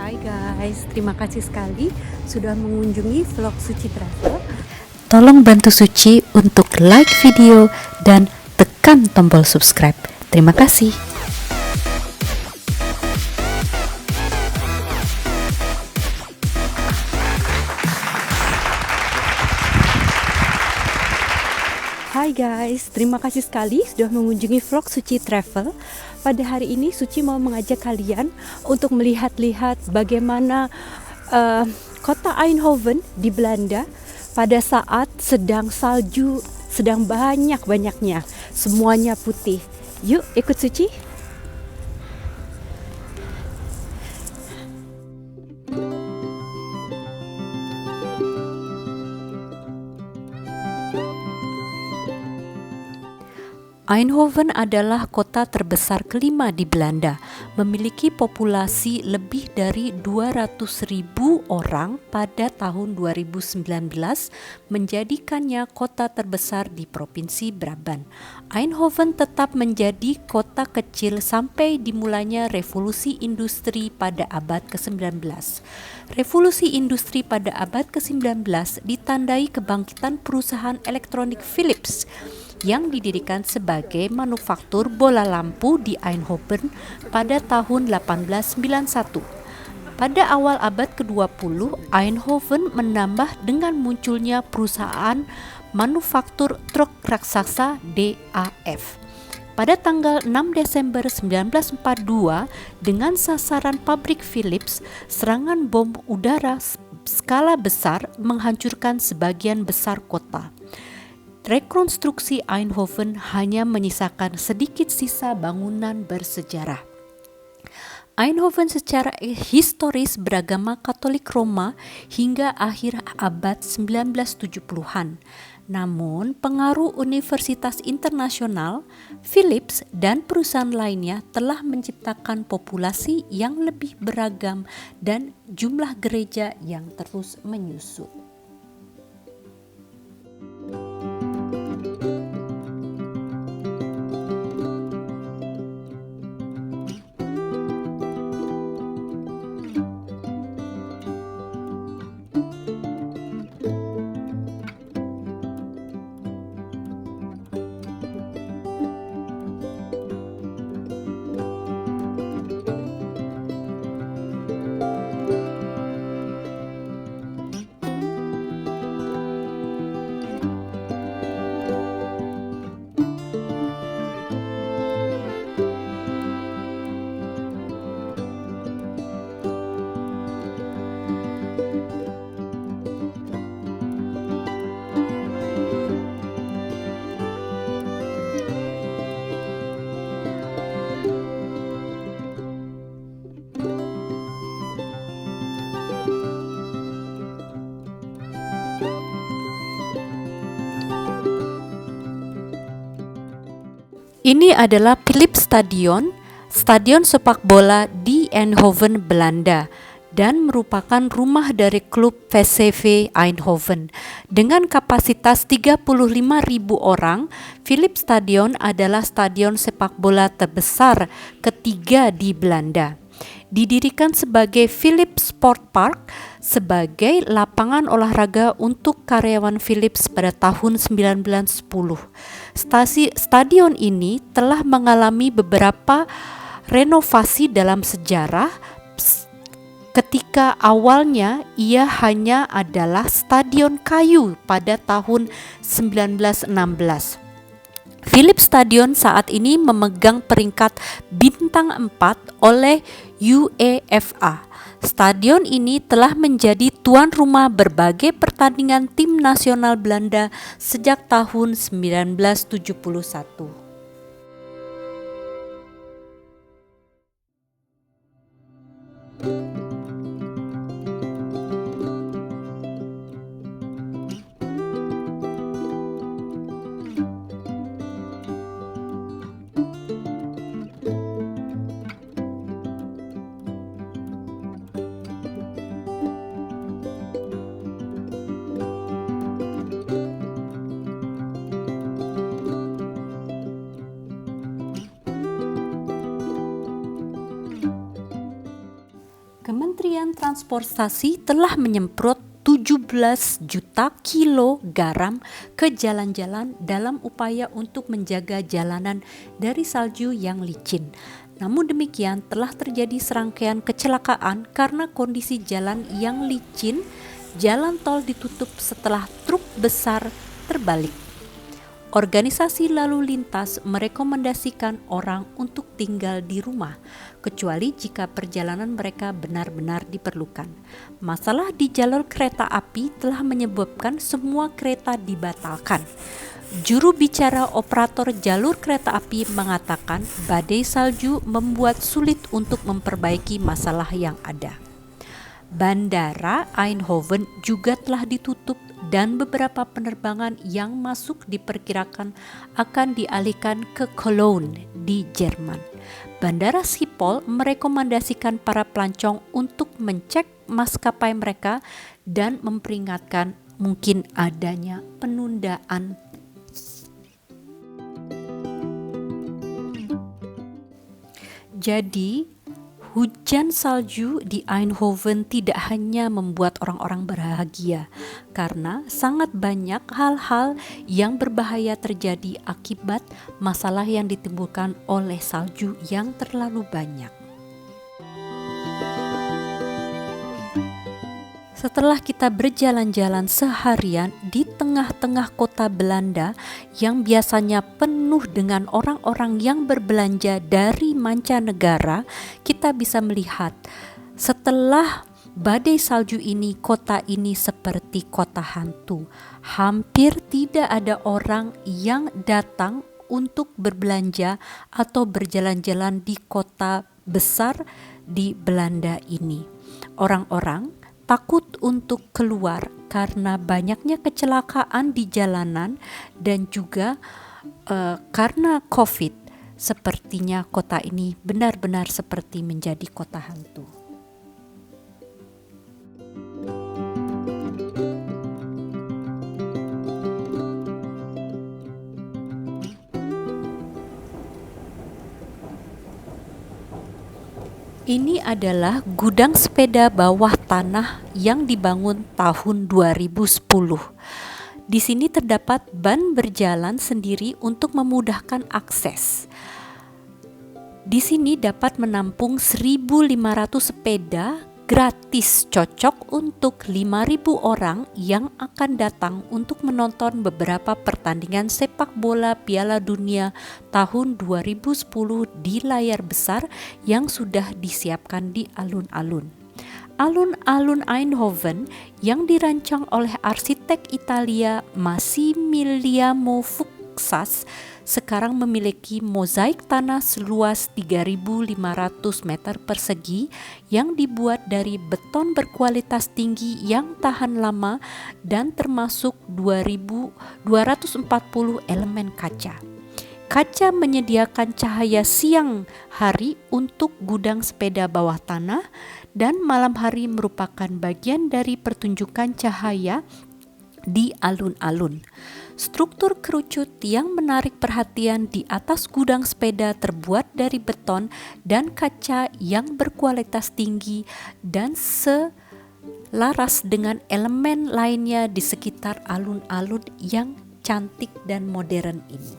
Hai guys, terima kasih sekali sudah mengunjungi vlog Suci Travel. Tolong bantu Suci untuk like video dan tekan tombol subscribe. Terima kasih. Hai guys, terima kasih sekali sudah mengunjungi vlog Suci Travel. Pada hari ini Suci mau mengajak kalian untuk melihat-lihat bagaimana kota Eindhoven di Belanda pada saat sedang salju, sedang banyak-banyaknya, semuanya putih. Yuk ikut Suci. Eindhoven adalah kota terbesar kelima di Belanda, memiliki populasi lebih dari 200.000 orang pada tahun 2019, menjadikannya kota terbesar di Provinsi Brabant. Eindhoven tetap menjadi kota kecil sampai dimulainya revolusi industri pada abad ke-19. Revolusi industri pada abad ke-19 ditandai kebangkitan perusahaan elektronik Philips yang didirikan sebagai manufaktur bola lampu di Eindhoven pada tahun 1891. Pada awal abad ke-20, Eindhoven menambah dengan munculnya perusahaan manufaktur truk raksasa DAF. Pada tanggal 6 Desember 1942, dengan sasaran pabrik Philips, serangan bom udara skala besar menghancurkan sebagian besar kota. Rekonstruksi Eindhoven hanya menyisakan sedikit sisa bangunan bersejarah. Eindhoven secara historis beragama Katolik Roma hingga akhir abad 1970-an. Namun, pengaruh universitas internasional, Philips, dan perusahaan lainnya telah menciptakan populasi yang lebih beragam dan jumlah gereja yang terus menyusut. Ini adalah Philips Stadion, stadion sepak bola di Eindhoven, Belanda, dan merupakan rumah dari klub VCV Eindhoven. Dengan kapasitas 35.000 orang, Philips Stadion adalah stadion sepak bola terbesar ketiga di Belanda. Didirikan sebagai Philips Sport Park sebagai lapangan olahraga untuk karyawan Philips pada tahun 1910. Stadion ini telah mengalami beberapa renovasi dalam sejarah. Ketika awalnya ia hanya adalah stadion kayu pada tahun 1916. Philips Stadion saat ini memegang peringkat bintang 4 oleh UEFA. Stadion ini telah menjadi tuan rumah berbagai pertandingan tim nasional Belanda sejak tahun 1971. transportasi telah menyemprot 17 juta kilo garam ke jalan-jalan dalam upaya untuk menjaga jalanan dari salju yang licin. Namun demikian, telah terjadi serangkaian kecelakaan karena kondisi jalan yang licin. Jalan tol ditutup setelah truk besar terbalik. Organisasi lalu lintas merekomendasikan orang untuk tinggal di rumah, kecuali jika perjalanan mereka benar-benar diperlukan. Masalah di jalur kereta api telah menyebabkan semua kereta dibatalkan. Juru bicara operator jalur kereta api mengatakan badai salju membuat sulit untuk memperbaiki masalah yang ada. Bandara Eindhoven juga telah ditutup dan beberapa penerbangan yang masuk diperkirakan akan dialihkan ke Cologne di Jerman. Bandara Schiphol merekomendasikan para pelancong untuk mencek maskapai mereka dan memperingatkan mungkin adanya penundaan. Jadi, hujan salju di Eindhoven tidak hanya membuat orang-orang berbahagia, karena sangat banyak hal-hal yang berbahaya terjadi akibat masalah yang ditimbulkan oleh salju yang terlalu banyak. Setelah kita berjalan-jalan seharian di tengah-tengah kota Belanda yang biasanya penuh dengan orang-orang yang berbelanja dari mancanegara, kita bisa melihat setelah badai salju ini, kota ini seperti kota hantu. Hampir tidak ada orang yang datang untuk berbelanja atau berjalan-jalan di kota besar di Belanda ini. Orang-orang takut untuk keluar karena banyaknya kecelakaan di jalanan dan juga karena COVID. Sepertinya kota ini benar-benar seperti menjadi kota hantu. Ini adalah gudang sepeda bawah tanah yang dibangun tahun 2010. Di sini terdapat ban berjalan sendiri untuk memudahkan akses. Di sini dapat menampung 1.500 sepeda gratis, cocok untuk 5.000 orang yang akan datang untuk menonton beberapa pertandingan sepak bola Piala Dunia tahun 2010 di layar besar yang sudah disiapkan di alun-alun. Alun-alun Eindhoven yang dirancang oleh arsitek Italia Massimiliano Fuksas sekarang memiliki mozaik tanah seluas 3.500 meter persegi yang dibuat dari beton berkualitas tinggi yang tahan lama dan termasuk 2.240 elemen kaca. Kaca menyediakan cahaya siang hari untuk gudang sepeda bawah tanah dan malam hari merupakan bagian dari pertunjukan cahaya di alun-alun. Struktur kerucut yang menarik perhatian di atas gudang sepeda terbuat dari beton dan kaca yang berkualitas tinggi dan selaras dengan elemen lainnya di sekitar alun-alun yang cantik dan modern ini.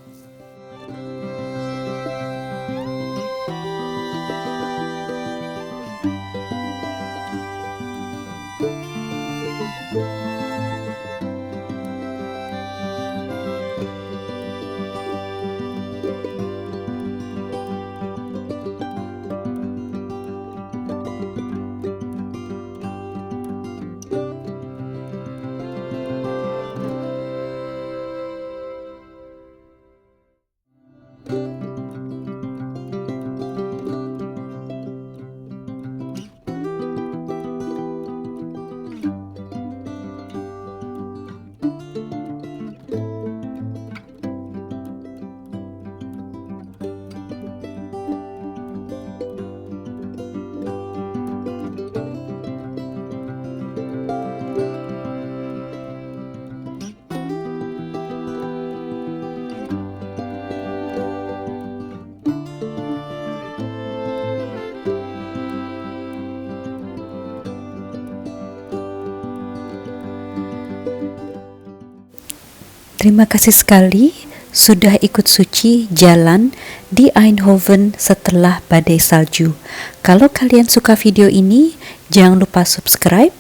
Terima kasih sekali sudah ikut Suci jalan di Eindhoven setelah badai salju. Kalau kalian suka video ini, jangan lupa subscribe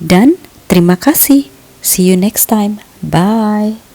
dan terima kasih. See you next time. Bye.